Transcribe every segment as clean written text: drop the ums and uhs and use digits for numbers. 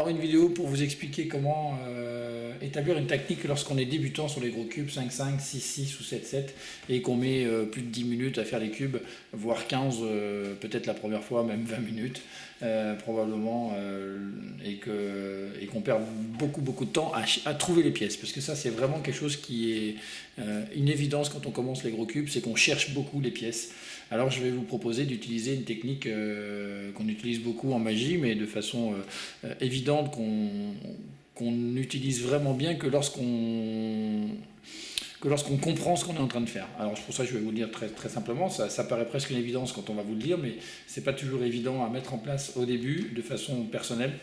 Alors une vidéo pour vous expliquer comment établir une technique lorsqu'on est débutant sur les gros cubes 5-5, 6-6 ou 7-7 et qu'on met plus de 10 minutes à faire les cubes, voire 15 peut-être la première fois, même 20 minutes probablement, et qu'on perd beaucoup de temps à trouver les pièces, parce que ça c'est vraiment quelque chose qui est une évidence quand on commence les gros cubes, c'est qu'on cherche beaucoup les pièces. Alors je vais vous proposer d'utiliser une technique qu'on utilise beaucoup en magie, mais de façon évidente, qu'on utilise vraiment bien que lorsqu'on comprend ce qu'on est en train de faire. Alors pour ça je vais vous le dire très simplement, ça paraît presque une évidence quand on va vous le dire, mais c'est pas toujours évident à mettre en place au début de façon personnelle.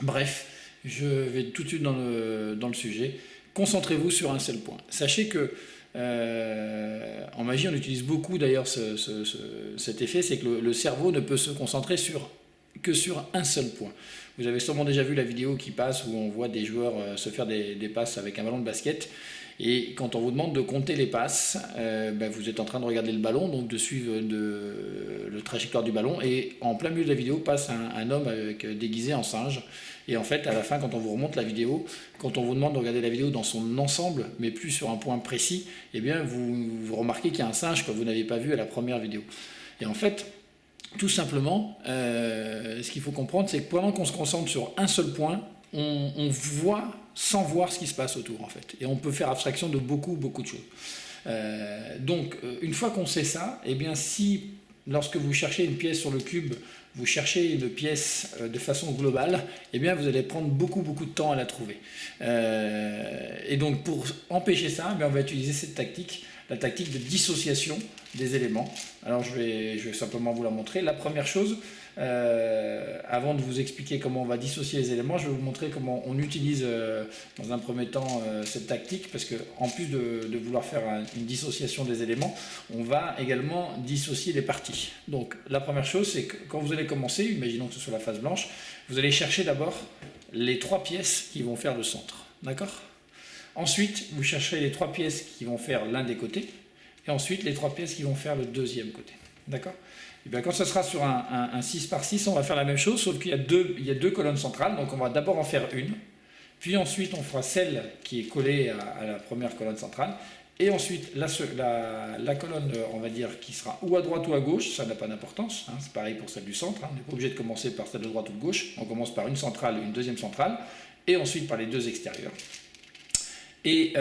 Bref, je vais tout de suite dans le sujet. Concentrez-vous sur un seul point. Sachez que en magie, on utilise beaucoup d'ailleurs cet effet, c'est que le cerveau ne peut se concentrer que sur un seul point. Vous avez sûrement déjà vu la vidéo qui passe où on voit des joueurs se faire des passes avec un ballon de basket, et quand on vous demande de compter les passes, vous êtes en train de regarder le ballon, donc de suivre le trajectoire du ballon, et en plein milieu de la vidéo passe un homme déguisé en singe. Et en fait, à la fin, quand on vous remonte la vidéo, quand on vous demande de regarder la vidéo dans son ensemble, mais plus sur un point précis, eh bien, vous remarquez qu'il y a un singe que vous n'avez pas vu à la première vidéo. Et en fait, tout simplement, ce qu'il faut comprendre, c'est que pendant qu'on se concentre sur un seul point, on voit sans voir ce qui se passe autour, en fait. Et on peut faire abstraction de beaucoup de choses. Donc, une fois qu'on sait ça, eh bien, si lorsque vous cherchez une pièce sur le cube, vous cherchez une pièce de façon globale, eh bien vous allez prendre beaucoup de temps à la trouver. Et donc pour empêcher ça, on va utiliser cette tactique, la tactique de dissociation des éléments. Alors je vais simplement vous la montrer. La première chose, avant de vous expliquer comment on va dissocier les éléments, je vais vous montrer comment on utilise dans un premier temps cette tactique, parce qu'en plus de vouloir faire une dissociation des éléments, on va également dissocier les parties. Donc la première chose, c'est que quand vous allez commencer, imaginons que ce soit la face blanche, vous allez chercher d'abord les 3 pièces qui vont faire le centre, d'accord? Ensuite, vous chercherez les 3 pièces qui vont faire l'un des côtés, et ensuite les 3 pièces qui vont faire le deuxième côté, d'accord? Et bien, quand ce sera sur un 6 par 6, on va faire la même chose, sauf qu'il y a deux colonnes centrales, donc on va d'abord en faire une, puis ensuite on fera celle qui est collée à la première colonne centrale, et ensuite la colonne, on va dire, qui sera ou à droite ou à gauche, ça n'a pas d'importance, hein, c'est pareil pour celle du centre, hein, on n'est pas obligé de commencer par celle de droite ou de gauche, on commence par une centrale, une deuxième centrale, et ensuite par les deux extérieures. Et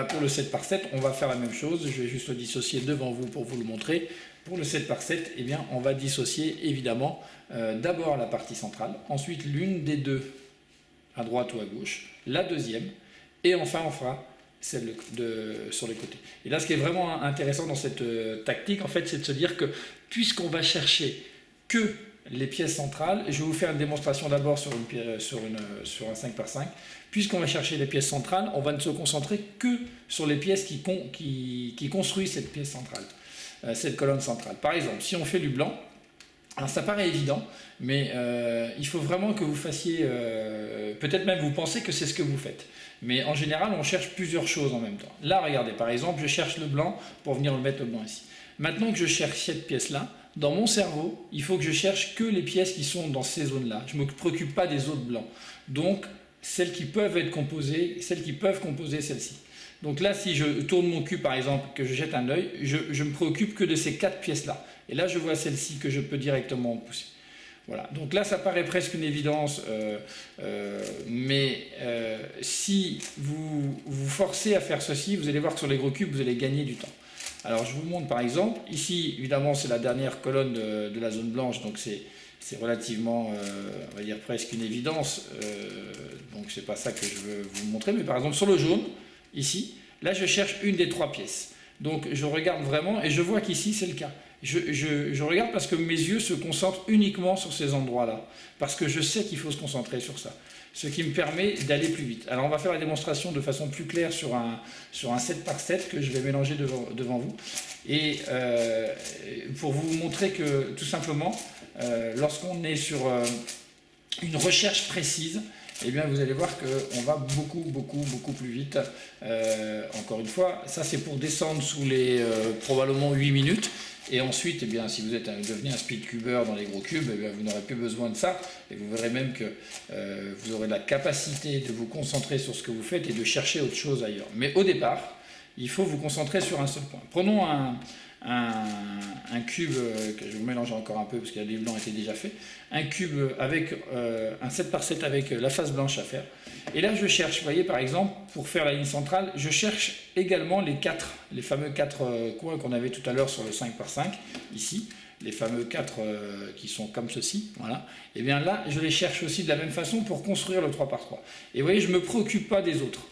pour le 7 par 7, on va faire la même chose, je vais juste le dissocier devant vous pour vous le montrer. Pour le 7 par 7, eh bien, on va dissocier évidemment d'abord la partie centrale, ensuite l'une des deux à droite ou à gauche, la deuxième, et enfin on fera celle sur les côtés. Et là, ce qui est vraiment intéressant dans cette tactique, en fait, c'est de se dire que puisqu'on va chercher que les pièces centrales, je vais vous faire une démonstration d'abord sur un 5 par 5, puisqu'on va chercher les pièces centrales, on va ne se concentrer que sur les pièces qui construisent cette pièce centrale. Cette colonne centrale. Par exemple, si on fait du blanc, alors ça paraît évident, mais il faut vraiment que vous fassiez, peut-être même vous pensez que c'est ce que vous faites, mais en général on cherche plusieurs choses en même temps. Là regardez, par exemple, je cherche le blanc pour venir le mettre le blanc ici. Maintenant que je cherche cette pièce-là, dans mon cerveau, il faut que je cherche que les pièces qui sont dans ces zones-là. Je ne me préoccupe pas des autres blancs. Donc celles qui peuvent être composées, celles qui peuvent composer celle-ci. Donc là, si je tourne mon cube par exemple, que je jette un œil, je me préoccupe que de ces 4 pièces-là. Et là, je vois celle-ci que je peux directement pousser. Voilà. Donc là, ça paraît presque une évidence, mais si vous vous forcez à faire ceci, vous allez voir que sur les gros cubes, vous allez gagner du temps. Alors, je vous montre par exemple, ici, évidemment, c'est la dernière colonne de la zone blanche, donc c'est relativement, on va dire presque une évidence, donc c'est pas ça que je veux vous montrer, mais par exemple, sur le jaune, ici, là je cherche une des 3 pièces. Donc je regarde vraiment et je vois qu'ici c'est le cas. Je regarde parce que mes yeux se concentrent uniquement sur ces endroits-là. Parce que je sais qu'il faut se concentrer sur ça. Ce qui me permet d'aller plus vite. Alors on va faire la démonstration de façon plus claire sur un 7 par 7 que je vais mélanger devant vous. Et pour vous montrer que tout simplement, lorsqu'on est sur une recherche précise, eh bien vous allez voir qu'on va beaucoup plus vite. Encore une fois, ça c'est pour descendre sous les probablement 8 minutes. Et ensuite, eh bien, si vous êtes devenu un speedcuber dans les gros cubes, eh bien, vous n'aurez plus besoin de ça. Et vous verrez même que vous aurez la capacité de vous concentrer sur ce que vous faites et de chercher autre chose ailleurs. Mais au départ, il faut vous concentrer sur un seul point. Prenons un cube, que je vais vous mélanger encore un peu parce que les blancs étaient déjà faits, un cube avec un 7 par 7 avec la face blanche à faire. Et là je cherche, vous voyez par exemple, pour faire la ligne centrale, je cherche également les fameux 4 coins qu'on avait tout à l'heure sur le 5 par 5, ici, les fameux 4 qui sont comme ceci, voilà. Et bien là, je les cherche aussi de la même façon pour construire le 3 par 3. Et vous voyez, je ne me préoccupe pas des autres.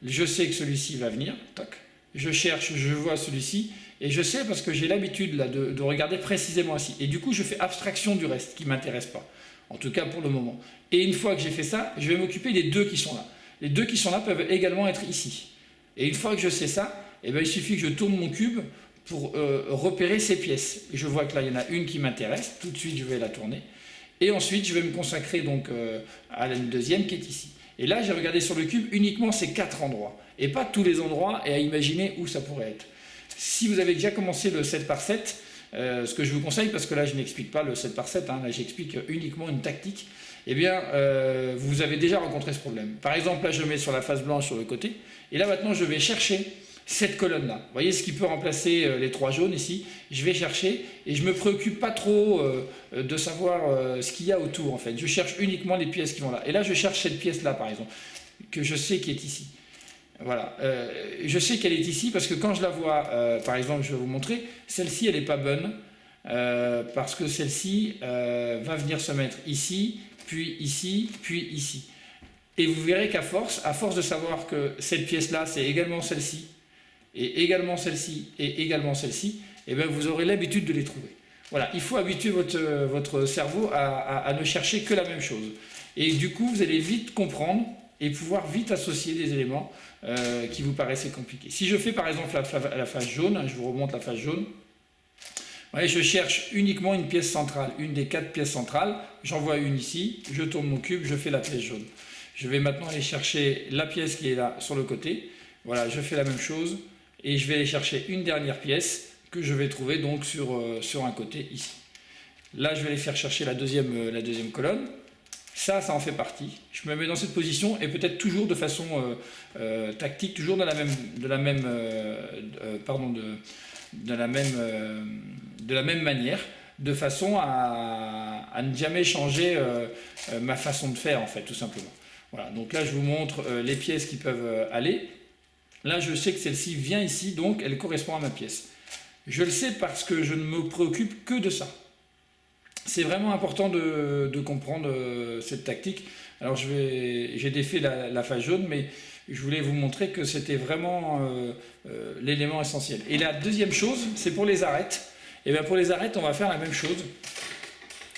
Je sais que celui-ci va venir, toc. Je cherche, je vois celui-ci, et je sais parce que j'ai l'habitude là de regarder précisément ici. Et du coup, je fais abstraction du reste qui ne m'intéresse pas, en tout cas pour le moment. Et une fois que j'ai fait ça, je vais m'occuper des 2 qui sont là. Les 2 qui sont là peuvent également être ici. Et une fois que je sais ça, eh bien, il suffit que je tourne mon cube pour repérer ces pièces. Et je vois que là, il y en a une qui m'intéresse, tout de suite je vais la tourner. Et ensuite, je vais me consacrer donc à la deuxième qui est ici. Et là, j'ai regardé sur le cube uniquement ces 4 endroits, et pas tous les endroits, et à imaginer où ça pourrait être. Si vous avez déjà commencé le 7 par 7, ce que je vous conseille, parce que là je n'explique pas le 7 par 7, hein, là j'explique uniquement une tactique, eh bien vous avez déjà rencontré ce problème. Par exemple, là je mets sur la face blanche sur le côté, et là maintenant je vais chercher cette colonne-là. Vous voyez ce qui peut remplacer les 3 jaunes ici, je vais chercher, et je ne me préoccupe pas trop de savoir ce qu'il y a autour en fait. Je cherche uniquement les pièces qui vont là. Et là je cherche cette pièce-là par exemple, que je sais qui est ici. Voilà, je sais qu'elle est ici parce que quand je la vois, par exemple, je vais vous montrer, celle-ci, elle n'est pas bonne parce que celle-ci va venir se mettre ici, puis ici, puis ici. Et vous verrez qu'à force de savoir que cette pièce-là, c'est également celle-ci, et également celle-ci, et également celle-ci, et bien vous aurez l'habitude de les trouver. Voilà, il faut habituer votre cerveau à ne chercher que la même chose. Et du coup, vous allez vite comprendre et pouvoir vite associer des éléments qui vous paraissaient compliqués. Si je fais par exemple la face jaune, je vous remonte la face jaune, voyez, je cherche uniquement une pièce centrale, une des 4 pièces centrales, j'en vois une ici, je tourne mon cube, je fais la pièce jaune. Je vais maintenant aller chercher la pièce qui est là sur le côté, voilà, je fais la même chose, et je vais aller chercher une dernière pièce que je vais trouver donc sur un côté ici. Là, je vais aller faire chercher la deuxième colonne. Ça en fait partie. Je me mets dans cette position et peut-être toujours de façon tactique, toujours de la même manière, de façon à ne jamais changer ma façon de faire en fait, tout simplement. Voilà, donc là je vous montre les pièces qui peuvent aller. Là je sais que celle-ci vient ici, donc elle correspond à ma pièce. Je le sais parce que je ne me préoccupe que de ça. C'est vraiment important de comprendre cette tactique. Alors j'ai défait la face jaune, mais je voulais vous montrer que c'était vraiment l'élément essentiel. Et la deuxième chose, c'est pour les arêtes. Et bien pour les arêtes, on va faire la même chose.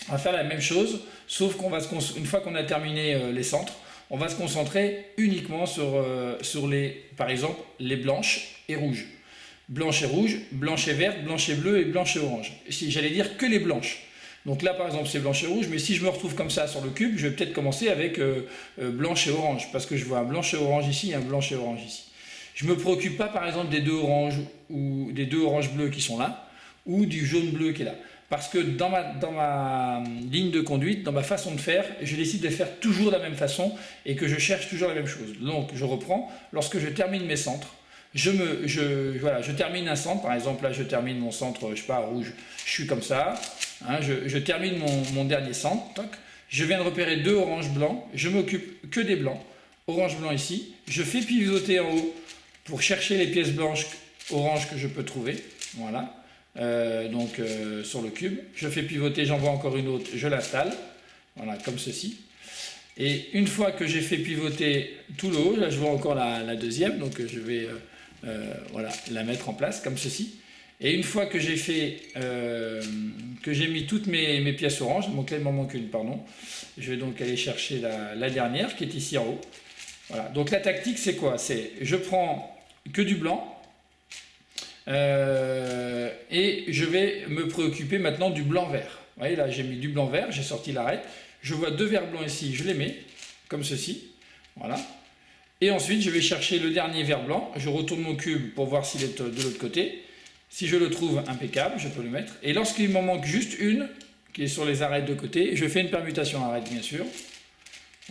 On va faire la même chose, sauf qu'on va une fois qu'on a terminé les centres, on va se concentrer uniquement sur par exemple, les blanches et rouges. Blanche et rouge, blanche et verte, blanche et bleue et blanche et orange. J'allais dire que les blanches. Donc là par exemple c'est blanche et rouge, mais si je me retrouve comme ça sur le cube, je vais peut-être commencer avec blanche et orange, parce que je vois un blanche et orange ici et un blanche et orange ici. Je ne me préoccupe pas par exemple des 2 oranges ou des 2 oranges bleues qui sont là, ou du jaune bleu qui est là. Parce que dans ma ligne de conduite, dans ma façon de faire, je décide de faire toujours de la même façon et que je cherche toujours la même chose. Donc je reprends, lorsque je termine mes centres, voilà, je termine un centre, par exemple là je termine mon centre, je sais pas, rouge, je suis comme ça, hein, je termine mon dernier centre, toc, je viens de repérer 2 oranges blancs, je m'occupe que des blancs, orange blanc ici, je fais pivoter en haut pour chercher les pièces blanches oranges que je peux trouver, voilà, sur le cube, je fais pivoter, j'en vois encore une autre, je l'installe, voilà, comme ceci. Et une fois que j'ai fait pivoter tout le haut, là je vois encore la deuxième, donc je vais voilà, la mettre en place comme ceci. Et une fois que j'ai fait, que j'ai mis toutes mes pièces oranges, donc là il m'en manque une, pardon, je vais donc aller chercher la dernière qui est ici en haut. Voilà. Donc la tactique c'est quoi? C'est je prends que du blanc et je vais me préoccuper maintenant du blanc-vert. Vous voyez là j'ai mis du blanc-vert, j'ai sorti l'arête, je vois 2 verres blancs ici, je les mets. comme ceci. Voilà. Et ensuite, je vais chercher le dernier vert blanc. Je retourne mon cube pour voir s'il est de l'autre côté. Si je le trouve impeccable, je peux le mettre. Et lorsqu'il m'en manque juste une, qui est sur les arêtes de côté, je fais une permutation arête, bien sûr.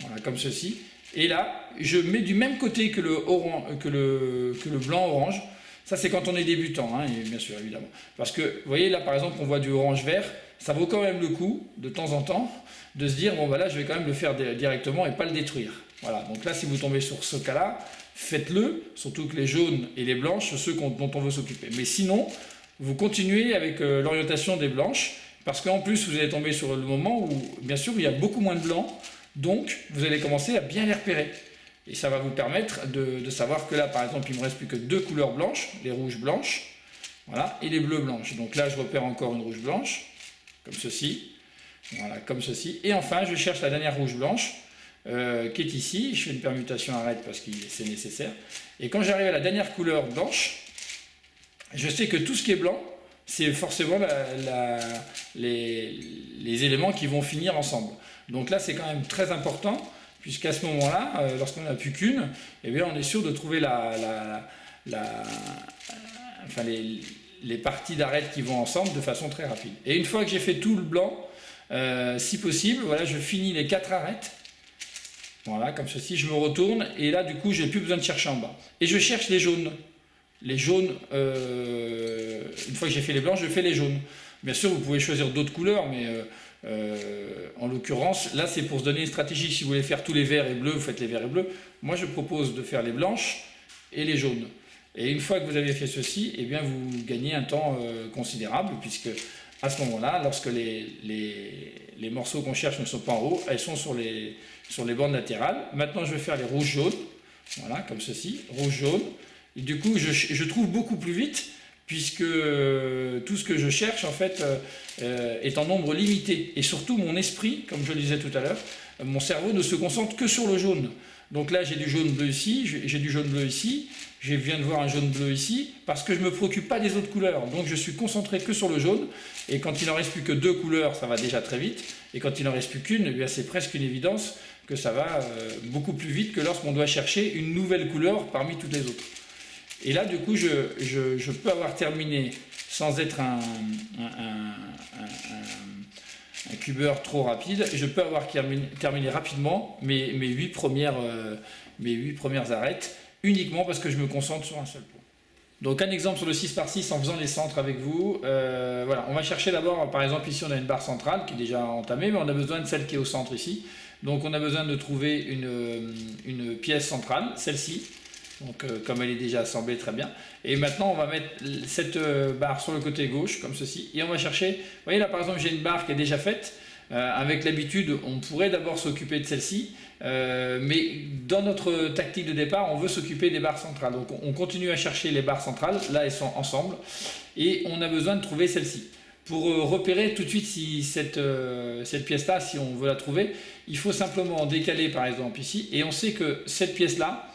Voilà, comme ceci. Et là, je mets du même côté que le blanc orange. Ça, c'est quand on est débutant, hein, et bien sûr, évidemment. Parce que, vous voyez, là, par exemple, on voit du orange-vert. Ça vaut quand même le coup, de temps en temps, de se dire, bon, bah là, je vais quand même le faire directement et pas le détruire. Voilà, donc là, si vous tombez sur ce cas-là, faites-le, surtout que les jaunes et les blanches, sont ceux dont on veut s'occuper. Mais sinon, vous continuez avec l'orientation des blanches, parce qu'en plus, vous allez tomber sur le moment où, bien sûr, il y a beaucoup moins de blancs, donc vous allez commencer à bien les repérer. Et ça va vous permettre de savoir que là, par exemple, il ne me reste plus que 2 couleurs blanches, les rouges blanches, voilà, et les bleus blanches. Donc là, je repère encore une rouge blanche, comme ceci, voilà, comme ceci. Et enfin, je cherche la dernière rouge blanche, qui est ici. Je fais une permutation arête parce que c'est nécessaire. Et quand j'arrive à la dernière couleur blanche, je sais que tout ce qui est blanc, c'est forcément les éléments qui vont finir ensemble. Donc là, c'est quand même très important, puisqu'à ce moment-là, lorsqu'on n'a plus qu'une, eh bien, on est sûr de trouver les parties d'arête qui vont ensemble de façon très rapide. Et une fois que j'ai fait tout le blanc, si possible, voilà, je finis les 4 arêtes. Voilà, comme ceci, je me retourne, et là, du coup, je n'ai plus besoin de chercher en bas. Et je cherche les jaunes. Les jaunes, une fois que j'ai fait les blancs, je fais les jaunes. Bien sûr, vous pouvez choisir d'autres couleurs, mais en l'occurrence, là, c'est pour se donner une stratégie. Si vous voulez faire tous les verts et bleus, vous faites les verts et bleus. Moi, je propose de faire les blanches et les jaunes. Et une fois que vous avez fait ceci, eh bien, vous gagnez un temps considérable, puisque à ce moment-là, lorsque les morceaux qu'on cherche ne sont pas en haut, elles sont sur les bornes latérales. Maintenant, je vais faire les rouges-jaunes, voilà, comme ceci, rouge-jaune. Et du coup, je trouve beaucoup plus vite, puisque tout ce que je cherche, en fait, est en nombre limité. Et surtout, mon esprit, comme je le disais tout à l'heure, mon cerveau ne se concentre que sur le jaune. Donc là, j'ai du jaune-bleu ici, j'ai du jaune-bleu ici, je viens de voir un jaune-bleu ici, parce que je ne me préoccupe pas des autres couleurs. Donc je suis concentré que sur le jaune, et quand il n'en reste plus que 2 couleurs, ça va déjà très vite, et quand il n'en reste plus qu'une, eh bien c'est presque une évidence que ça va beaucoup plus vite que lorsqu'on doit chercher une nouvelle couleur parmi toutes les autres. Et là, du coup, je peux avoir terminé sans être un cubeur trop rapide. Je peux avoir terminé rapidement mes 8 premières arêtes, uniquement parce que je me concentre sur un seul point. Donc un exemple sur le 6x6 en faisant les centres avec vous. Voilà, on va chercher d'abord, par exemple ici on a une barre centrale qui est déjà entamée, mais on a besoin de celle qui est au centre ici. Donc on a besoin de trouver une pièce centrale, celle-ci. Donc comme elle est déjà assemblée, très bien. Et maintenant on va mettre cette barre sur le côté gauche, comme ceci. Et on va chercher, vous voyez là par exemple j'ai une barre qui est déjà faite. Avec l'habitude, on pourrait d'abord s'occuper de celle-ci, mais dans notre tactique de départ, on veut s'occuper des barres centrales. Donc on continue à chercher les barres centrales, là elles sont ensemble, et on a besoin de trouver celle-ci. Pour repérer tout de suite si cette pièce-là, si on veut la trouver, il faut simplement décaler par exemple ici, et on sait que cette pièce-là,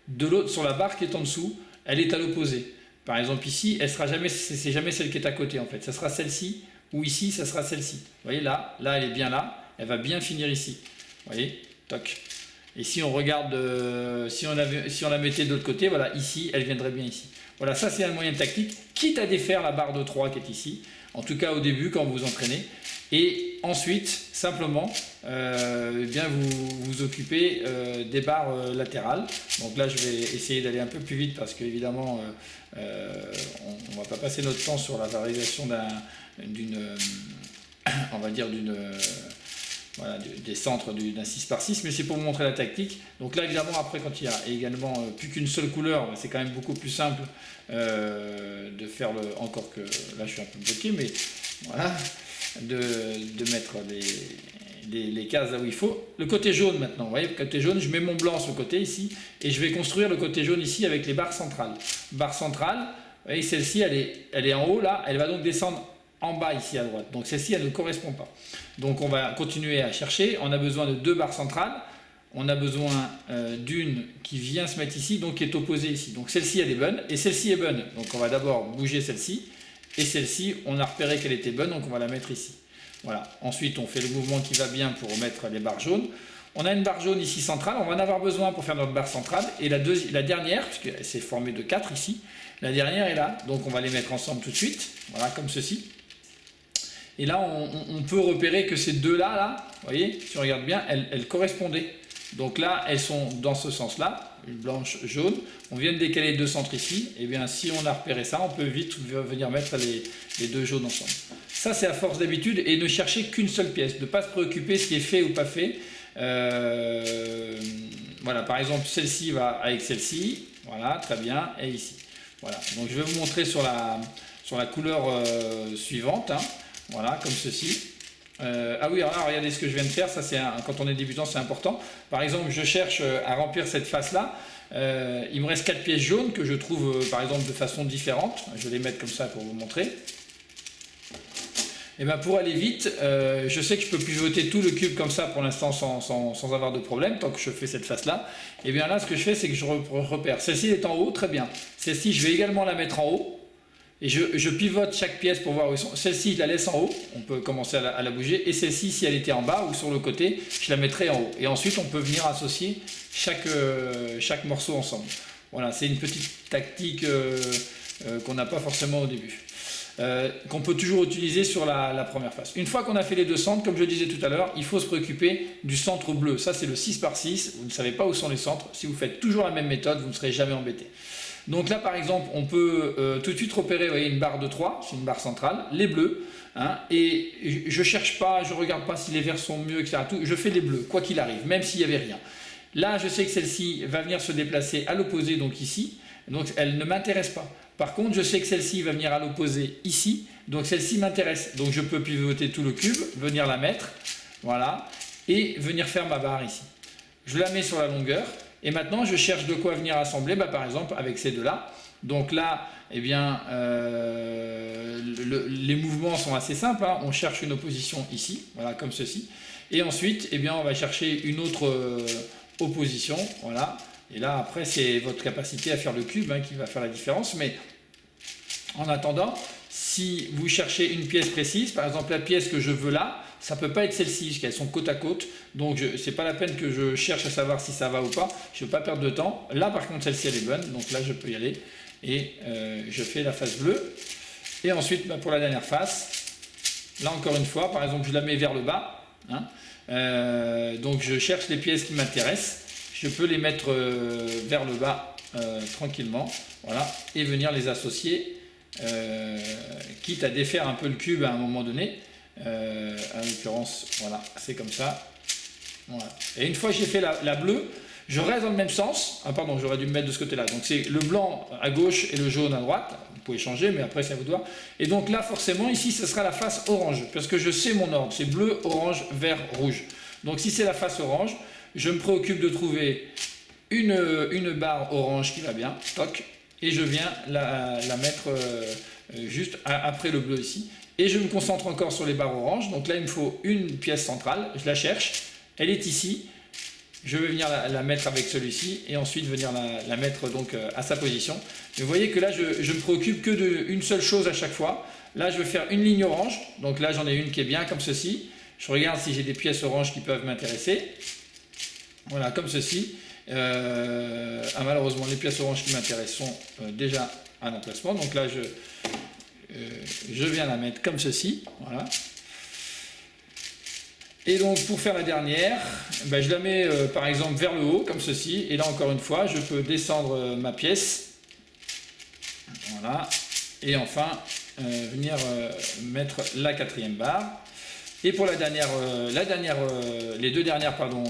de l'autre, sur la barre qui est en dessous, elle est à l'opposé. Par exemple ici, c'est jamais celle qui est à côté en fait, ça sera celle-ci, ou ici, ça sera celle-ci. Vous voyez là, elle est bien là, elle va bien finir ici. Vous voyez, toc. Et si on regarde, si on la mettait de l'autre côté, voilà, ici, elle viendrait bien ici. Voilà, ça c'est un moyen tactique, quitte à défaire la barre de 3 qui est ici, en tout cas au début quand vous vous entraînez. Et ensuite, simplement, bien vous occupez des barres latérales. Donc là, je vais essayer d'aller un peu plus vite parce qu'évidemment, on ne va pas passer notre temps sur la réalisation des centres d'un 6x6, mais c'est pour vous montrer la tactique. Donc là, évidemment, après, quand il y a également plus qu'une seule couleur, c'est quand même beaucoup plus simple de faire encore que là, je suis un peu bloqué, mais voilà, de mettre les cases là où il faut. Le côté jaune maintenant, vous voyez, le côté jaune, je mets mon blanc sur le côté ici, et je vais construire le côté jaune ici avec les barres centrales. Barre centrale, vous voyez, celle-ci, elle est en haut là, elle va donc descendre en bas ici à droite. Donc celle-ci, elle ne correspond pas. Donc on va continuer à chercher. On a besoin de 2 barres centrales. On a besoin d'une qui vient se mettre ici, donc qui est opposée ici. Donc celle-ci, elle est bonne, et celle-ci est bonne. Donc on va d'abord bouger celle-ci, et celle-ci, on a repéré qu'elle était bonne, donc on va la mettre ici. Voilà. Ensuite, on fait le mouvement qui va bien pour mettre les barres jaunes. On a une barre jaune ici centrale, on va en avoir besoin pour faire notre barre centrale. Et la dernière, puisque c'est formé de 4 ici, la dernière est là. Donc on va les mettre ensemble tout de suite, voilà, comme ceci. Et là, on peut repérer que ces deux-là, là, vous voyez, si on regarde bien, elles correspondaient. Donc là, elles sont dans ce sens-là, blanche, jaune. On vient de décaler 2 centres ici. Et bien, si on a repéré ça, on peut vite venir mettre les deux jaunes ensemble. Ça, c'est à force d'habitude et ne chercher qu'une seule pièce, de ne pas se préoccuper ce qui est fait ou pas fait. Voilà, par exemple, celle-ci va avec celle-ci. Voilà, très bien. Et ici. Voilà. Donc, je vais vous montrer sur la couleur suivante. Hein. Voilà, comme ceci. Ah oui, alors regardez ce que je viens de faire, ça c'est quand on est débutant c'est important. Par exemple, je cherche à remplir cette face-là, il me reste 4 pièces jaunes que je trouve par exemple de façon différente. Je vais les mettre comme ça pour vous montrer. Et bien pour aller vite, je sais que je peux pivoter tout le cube comme ça pour l'instant sans avoir de problème, tant que je fais cette face-là. Et bien là, ce que je fais, c'est que je repère. Celle-ci est en haut, très bien. Celle-ci, je vais également la mettre en haut. Et je pivote chaque pièce pour voir où ils sont. Celle-ci, je la laisse en haut, on peut commencer à la bouger. Et celle-ci, si elle était en bas ou sur le côté, je la mettrai en haut. Et ensuite, on peut venir associer chaque morceau ensemble. Voilà, c'est une petite tactique qu'on n'a pas forcément au début. Qu'on peut toujours utiliser sur la première face. Une fois qu'on a fait les deux centres, comme je disais tout à l'heure, il faut se préoccuper du centre bleu. Ça, c'est le 6 par 6. Vous ne savez pas où sont les centres. Si vous faites toujours la même méthode, vous ne serez jamais embêté. Donc là, par exemple, on peut tout de suite repérer, vous voyez, une barre de 3, c'est une barre centrale, les bleus, hein, et je ne cherche pas, je ne regarde pas si les verts sont mieux, etc. Tout, je fais les bleus, quoi qu'il arrive, même s'il n'y avait rien. Là, je sais que celle-ci va venir se déplacer à l'opposé, donc ici, donc elle ne m'intéresse pas. Par contre, je sais que celle-ci va venir à l'opposé ici, donc celle-ci m'intéresse. Donc je peux pivoter tout le cube, venir la mettre, voilà, et venir faire ma barre ici. Je la mets sur la longueur. Et maintenant, je cherche de quoi venir assembler, bah, par exemple avec ces deux-là. Donc là, eh bien, les mouvements sont assez simples. Hein. On cherche une opposition ici, voilà, comme ceci. Et ensuite, eh bien, on va chercher une autre opposition, voilà. Et là, après, c'est votre capacité à faire le cube hein, qui va faire la différence. Mais en attendant, si vous cherchez une pièce précise, par exemple la pièce que je veux là, ça ne peut pas être celle-ci, parce qu'elles sont côte à côte. Donc, ce n'est pas la peine que je cherche à savoir si ça va ou pas. Je ne veux pas perdre de temps. Là, par contre, celle-ci, elle est bonne. Donc là, je peux y aller. Et je fais la face bleue. Et ensuite, bah, pour la dernière face, là, encore une fois, par exemple, je la mets vers le bas. Hein. Donc, je cherche les pièces qui m'intéressent. Je peux les mettre vers le bas tranquillement. Voilà. Et venir les associer, quitte à défaire un peu le cube à un moment donné. En l'occurrence, voilà, c'est comme ça. Voilà. Et une fois que j'ai fait la bleue, je reste dans le même sens. Ah pardon, j'aurais dû me mettre de ce côté-là. Donc c'est le blanc à gauche et le jaune à droite. Vous pouvez changer, mais après c'est à vous de voir. Et donc là, forcément, ici, ce sera la face orange, parce que je sais mon ordre. C'est bleu, orange, vert, rouge. Donc si c'est la face orange, je me préoccupe de trouver une barre orange qui va bien, toc, et je viens la mettre juste après le bleu ici. Et je me concentre encore sur les barres oranges. Donc là, il me faut une pièce centrale. Je la cherche. Elle est ici. Je vais venir la mettre avec celui-ci et ensuite venir la mettre donc à sa position. Mais vous voyez que là, je me préoccupe que d'une seule chose à chaque fois. Là, je vais faire une ligne orange. Donc là, j'en ai une qui est bien comme ceci. Je regarde si j'ai des pièces oranges qui peuvent m'intéresser. Voilà, comme ceci. Malheureusement, les pièces oranges qui m'intéressent sont déjà à l'emplacement. Donc là, je viens la mettre comme ceci, voilà. Et donc pour faire la dernière, ben, je la mets par exemple vers le haut, comme ceci, et là encore une fois, je peux descendre ma pièce, voilà, et enfin venir mettre la quatrième barre. Et pour les deux dernières, pardon,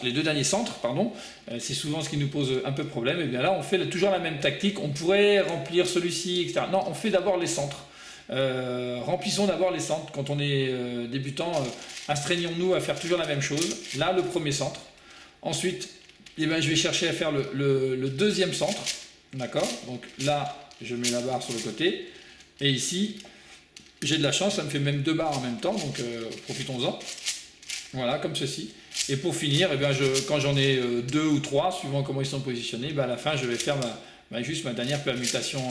les deux derniers centres, pardon, c'est souvent ce qui nous pose un peu de problème. Et bien là, on fait toujours la même tactique. On pourrait remplir celui-ci, etc. Non, on fait d'abord les centres. Remplissons d'abord les centres. Quand on est débutant, astreignons-nous à faire toujours la même chose. Là, le premier centre. Ensuite, eh ben, je vais chercher à faire le deuxième centre. D'accord? Donc là, je mets la barre sur le côté. Et ici, j'ai de la chance, ça me fait même deux barres en même temps. Donc profitons-en. Voilà, comme ceci. Et pour finir, eh bien, quand j'en ai deux ou trois, suivant comment ils sont positionnés, ben à la fin, je vais faire juste ma dernière permutation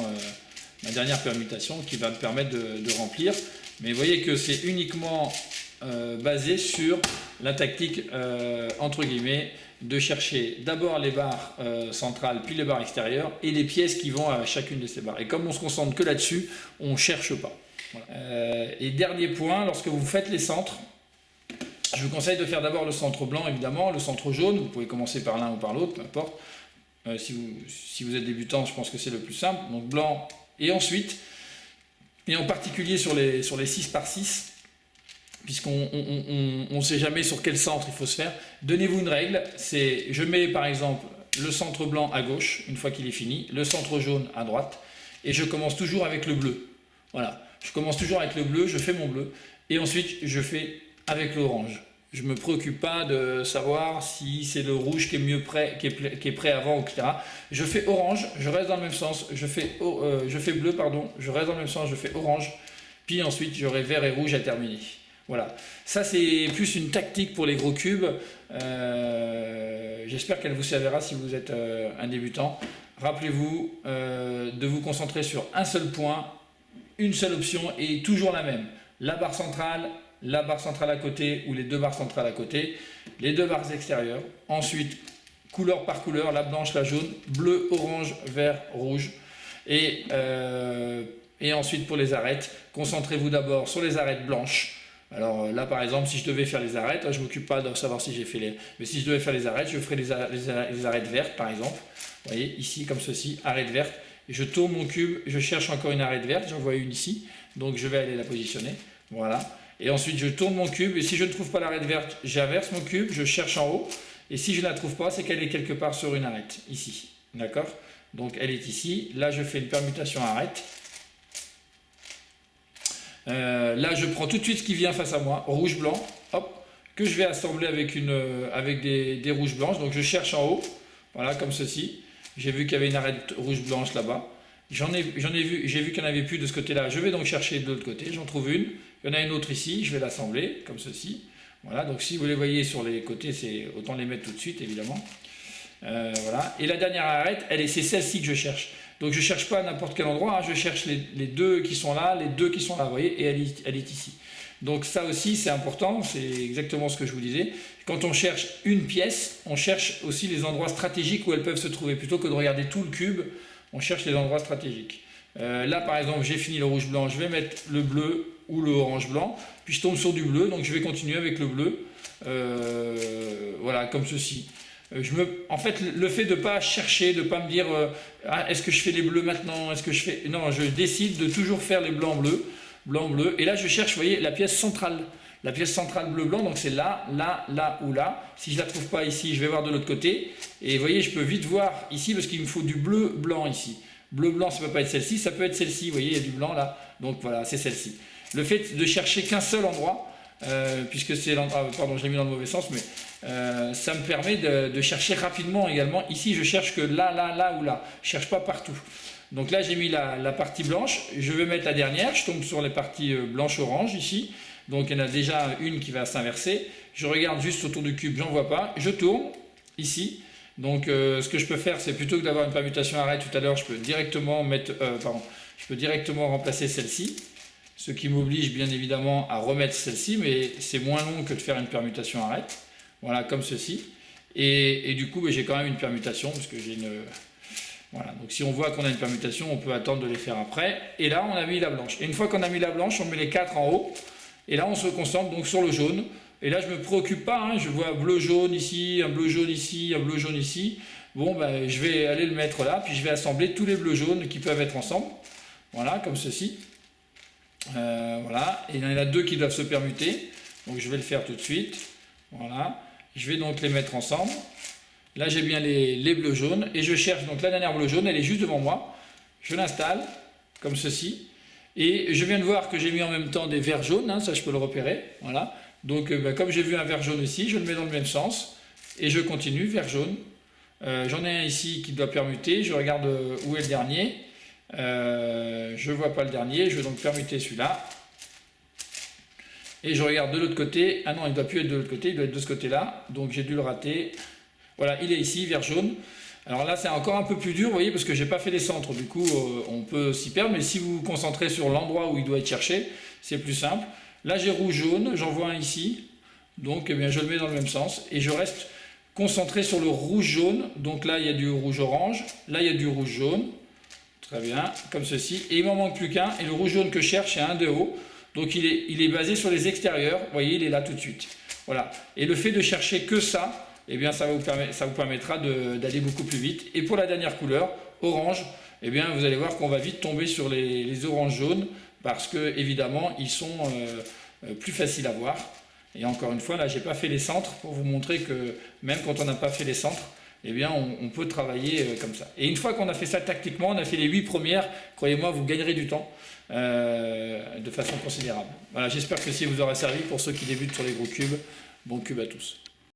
qui va me permettre de remplir. Mais vous voyez que c'est uniquement basé sur la tactique, entre guillemets, de chercher d'abord les barres centrales, puis les barres extérieures, et les pièces qui vont à chacune de ces barres. Et comme on se concentre que là-dessus, on ne cherche pas. Voilà. Et dernier point, lorsque vous faites les centres, je vous conseille de faire d'abord le centre blanc, évidemment, le centre jaune. Vous pouvez commencer par l'un ou par l'autre, peu importe. Si vous êtes débutant, je pense que c'est le plus simple. Donc blanc, et ensuite, et en particulier sur les 6 par 6, puisqu'on ne sait jamais sur quel centre il faut se faire, donnez-vous une règle. C'est, je mets par exemple le centre blanc à gauche, une fois qu'il est fini, le centre jaune à droite, et je commence toujours avec le bleu. Voilà, je commence toujours avec le bleu, je fais mon bleu, et ensuite je fais avec l'orange. Je ne me préoccupe pas de savoir si c'est le rouge qui est mieux prêt, qui est prêt avant, etc. Je fais orange, je reste dans le même sens, je fais bleu, pardon, je reste dans le même sens, je fais orange, puis ensuite j'aurai vert et rouge à terminer. Voilà, ça c'est plus une tactique pour les gros cubes. J'espère qu'elle vous servira si vous êtes un débutant. Rappelez-vous de vous concentrer sur un seul point, une seule option et toujours la même. La barre centrale à côté ou les deux barres centrales à côté, les deux barres extérieures. Ensuite, couleur par couleur, la blanche, la jaune, bleu, orange, vert, rouge. Et ensuite pour les arêtes, concentrez-vous d'abord sur les arêtes blanches. Alors là par exemple, si je devais faire les arêtes, je ne m'occupe pas de savoir si j'ai fait les... Mais si je devais faire les arêtes, je ferais les arêtes vertes par exemple. Vous voyez, ici comme ceci, arête verte. Je tourne mon cube, je cherche encore une arête verte, j'en vois une ici. Donc je vais aller la positionner. Voilà. Et ensuite je tourne mon cube, et si je ne trouve pas l'arête verte, j'inverse mon cube, je cherche en haut. Et si je ne la trouve pas, c'est qu'elle est quelque part sur une arête, ici. D'accord? Donc elle est ici. Là je fais une permutation arête. Là je prends tout de suite ce qui vient face à moi, rouge blanc, hop, que je vais assembler avec des rouges blanches. Donc je cherche en haut, voilà, comme ceci. J'ai vu qu'il y avait une arête rouge blanche là-bas. J'ai vu qu'il n'y en avait plus de ce côté-là. Je vais donc chercher de l'autre côté, j'en trouve une. Il y en a une autre ici, je vais l'assembler comme ceci. Voilà, donc si vous les voyez sur les côtés, c'est autant les mettre tout de suite évidemment. Voilà. Et la dernière arête, c'est celle-ci que je cherche. Donc je ne cherche pas à n'importe quel endroit, je cherche les deux qui sont là, les deux qui sont là, vous voyez, et elle est ici. Donc ça aussi c'est important, c'est exactement ce que je vous disais. Quand on cherche une pièce, on cherche aussi les endroits stratégiques où elles peuvent se trouver. Plutôt que de regarder tout le cube, on cherche les endroits stratégiques. Là par exemple, j'ai fini le rouge blanc, je vais mettre le bleu ou le orange blanc, puis je tombe sur du bleu, donc je vais continuer avec le bleu. Voilà, comme ceci. En fait, le fait de ne pas chercher, de ne pas me dire est-ce que je fais les bleus maintenant, est-ce que je fais... Non, je décide de toujours faire les blancs-bleus, blanc-bleu, et là je cherche, vous voyez, la pièce centrale. La pièce centrale bleu-blanc, donc c'est là, là, là ou là. Si je ne la trouve pas ici, je vais voir de l'autre côté. Et vous voyez, je peux vite voir ici, parce qu'il me faut du bleu-blanc ici. Bleu-blanc, ça ne peut pas être celle-ci, ça peut être celle-ci, vous voyez, il y a du blanc là. Donc voilà, c'est celle-ci. Le fait de chercher qu'un seul endroit, puisque c'est l'endroit... pardon, je l'ai mis dans le mauvais sens, mais ça me permet de chercher rapidement également. Ici, je cherche que là, là, là ou là. Je ne cherche pas partout. Donc là, j'ai mis la partie blanche. Je vais mettre la dernière. Je tombe sur les parties blanche-orange ici. Donc il y en a déjà une qui va s'inverser. Je regarde juste autour du cube, j'en vois pas. Je tourne ici. Donc ce que je peux faire, c'est plutôt que d'avoir une permutation arrêt tout à l'heure, je peux directement remplacer celle-ci. Ce qui m'oblige bien évidemment à remettre celle-ci, mais c'est moins long que de faire une permutation arrêt. Voilà, comme ceci. Et du coup, j'ai quand même une permutation, parce que j'ai une... Voilà, donc si on voit qu'on a une permutation, on peut attendre de les faire après. Et là, on a mis la blanche. Et une fois qu'on a mis la blanche, on met les 4 en haut. Et là, on se concentre donc sur le jaune. Et là, je ne me préoccupe pas. Hein, je vois bleu-jaune ici, un bleu-jaune ici, un bleu-jaune ici. Bon, ben, je vais aller le mettre là. Puis je vais assembler tous les bleus-jaunes qui peuvent être ensemble. Voilà, comme ceci. Voilà. Et il y en a 2 qui doivent se permuter. Donc je vais le faire tout de suite. Voilà. Je vais donc les mettre ensemble. Là, j'ai bien les bleus-jaunes. Et je cherche donc la dernière bleu-jaune. Elle est juste devant moi. Je l'installe comme ceci. Et je viens de voir que j'ai mis en même temps des verts jaunes, hein, ça je peux le repérer, voilà. Donc comme j'ai vu un vert jaune ici, je le mets dans le même sens, et je continue, vert jaune. J'en ai un ici qui doit permuter, je regarde où est le dernier, je ne vois pas le dernier, je vais donc permuter celui-là. Et je regarde de l'autre côté, ah non il ne doit plus être de l'autre côté, il doit être de ce côté-là, donc j'ai dû le rater. Voilà, il est ici, vert jaune. Alors là, c'est encore un peu plus dur, vous voyez, parce que je n'ai pas fait les centres. Du coup, on peut s'y perdre, mais si vous vous concentrez sur l'endroit où il doit être cherché, c'est plus simple. Là, j'ai rouge-jaune, j'en vois un ici. Donc eh bien, je le mets dans le même sens et je reste concentré sur le rouge-jaune. Donc là, il y a du rouge-orange, là, il y a du rouge-jaune. Très bien, comme ceci. Et il m'en manque plus qu'un. Et le rouge-jaune que je cherche, c'est un de haut. Donc il est basé sur les extérieurs. Vous voyez, il est là tout de suite. Voilà. Et le fait de chercher que ça, eh bien, ça vous permettra d'aller beaucoup plus vite. Et pour la dernière couleur, orange, eh bien, vous allez voir qu'on va vite tomber sur les oranges jaunes parce que, évidemment, ils sont plus faciles à voir. Et encore une fois, là, je n'ai pas fait les centres pour vous montrer que même quand on n'a pas fait les centres, eh bien, on peut travailler comme ça. Et une fois qu'on a fait ça tactiquement, on a fait les 8 premières, croyez-moi, vous gagnerez du temps de façon considérable. Voilà, j'espère que ceci vous aura servi pour ceux qui débutent sur les gros cubes. Bon cube à tous.